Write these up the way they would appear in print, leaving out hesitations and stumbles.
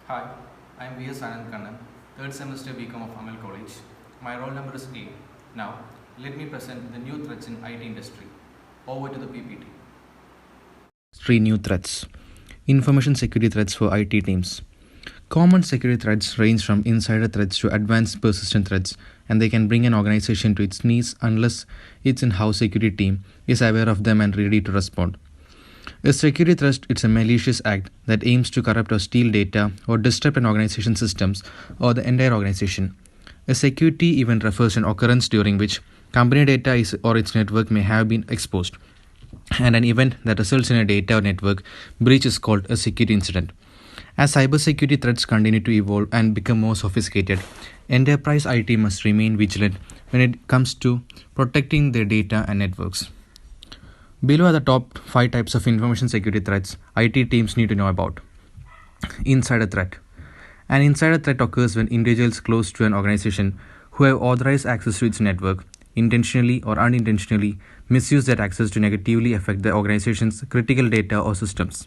Hi, I am Anand Kannan, third semester BCOM of Amal College. My roll number is 8. Now, let me present the new threats in IT industry. Over to the PPT. 3 new threats. Information security threats for IT teams. Common security threats range from insider threats to advanced persistent threats, and they can bring an organization to its knees unless its in-house security team is aware of them and ready to respond. A security threat is a malicious act that aims to corrupt or steal data or disrupt an organization's systems or the entire organization. A security event refers to an occurrence during which company data or its network may have been exposed, and an event that results in a data or network breach is called a security incident. As cybersecurity threats continue to evolve and become more sophisticated, enterprise IT must remain vigilant when it comes to protecting their data and networks. Below are the top 5 types of information security threats IT teams need to know about. Insider threat. An insider threat occurs when individuals close to an organization who have authorized access to its network intentionally or unintentionally misuse that access to negatively affect the organization's critical data or systems.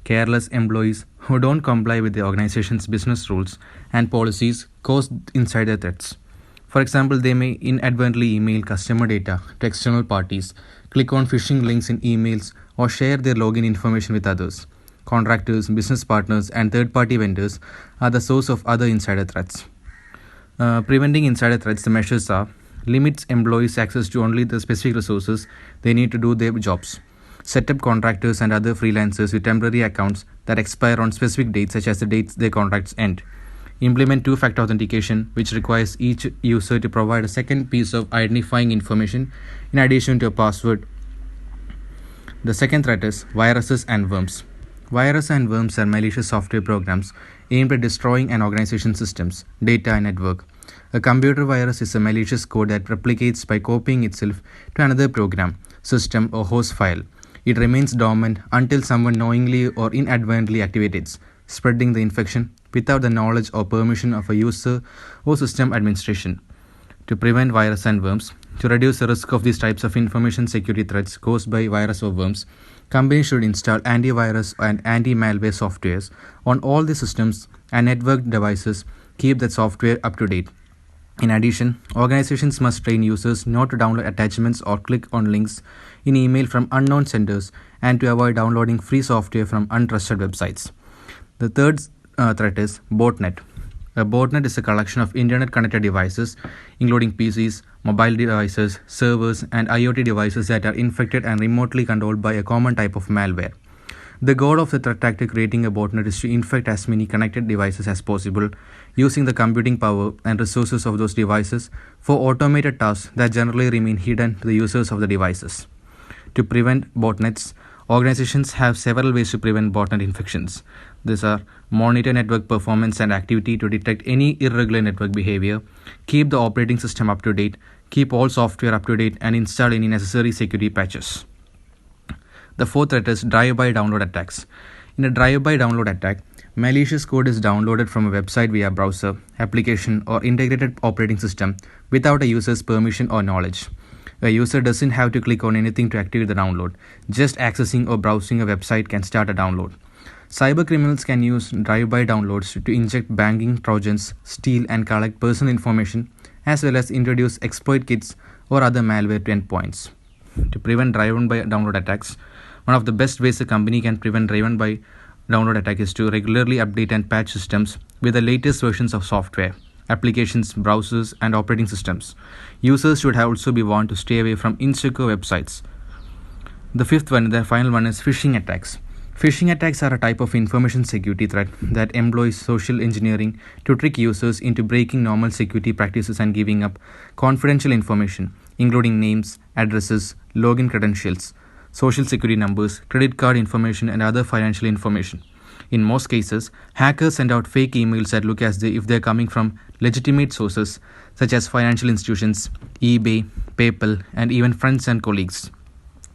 Careless employees who don't comply with the organization's business rules and policies cause insider threats. For example, they may inadvertently email customer data to external parties, click on phishing links in emails, or share their login information with others. Contractors, business partners, and third-party vendors are the source of other insider threats. Preventing insider threats, the measures are: limits employees' access to only the specific resources they need to do their jobs. Set up contractors and other freelancers with temporary accounts that expire on specific dates, such as the dates their contracts end. Implement two-factor authentication, which requires each user to provide a second piece of identifying information in addition to a password. The second threat is viruses and worms. Viruses and worms are malicious software programs aimed at destroying an organization's systems, data, and network. A computer virus is a malicious code that replicates by copying itself to another program, system, or host file. It remains dormant until someone knowingly or inadvertently activates it, spreading the infection without the knowledge or permission of a user or system administration. To prevent virus and worms, to reduce the risk of these types of information security threats caused by virus or worms, companies should install antivirus and anti-malware softwares on all the systems and network devices. Keep that software up to date. In addition, organizations must train users not to download attachments or click on links in email from unknown senders and to avoid downloading free software from untrusted websites. The third threat is Botnet. A botnet is a collection of internet-connected devices, including PCs, mobile devices, servers, and IoT devices that are infected and remotely controlled by a common type of malware. The goal of the threat actor creating a botnet is to infect as many connected devices as possible, using the computing power and resources of those devices for automated tasks that generally remain hidden to the users of the devices. To prevent botnets, organizations have several ways to prevent botnet infections. These are: monitor network performance and activity to detect any irregular network behavior, keep the operating system up to date, keep all software up to date, and install any necessary security patches. The fourth threat is drive-by download attacks. In a drive-by download attack, malicious code is downloaded from a website via browser, application, or integrated operating system without a user's permission or knowledge. A user doesn't have to click on anything to activate the download. Just accessing or browsing a website can start a download. Cybercriminals can use drive-by downloads to inject banking trojans, steal and collect personal information, as well as introduce exploit kits or other malware to endpoints. To prevent drive-by download attacks, one of the best ways a company can prevent drive-by download attack is to regularly update and patch systems with the latest versions of software, applications, browsers, and operating systems. Users should also be warned to stay away from insecure websites. The fifth one, the final one, is phishing attacks. Phishing attacks are a type of information security threat that employs social engineering to trick users into breaking normal security practices and giving up confidential information, including names, addresses, login credentials, social security numbers, credit card information, and other financial information. In most cases, hackers send out fake emails that look as if they're coming from legitimate sources such as financial institutions, eBay, PayPal, and even friends and colleagues.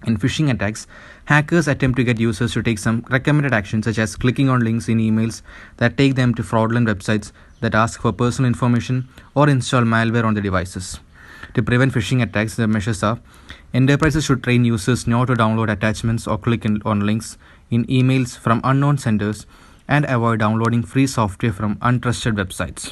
In phishing attacks, hackers attempt to get users to take some recommended actions, such as clicking on links in emails that take them to fraudulent websites that ask for personal information or install malware on the devices. To prevent phishing attacks, the measures are: enterprises should train users not to download attachments or click on links in emails from unknown senders and avoid downloading free software from untrusted websites.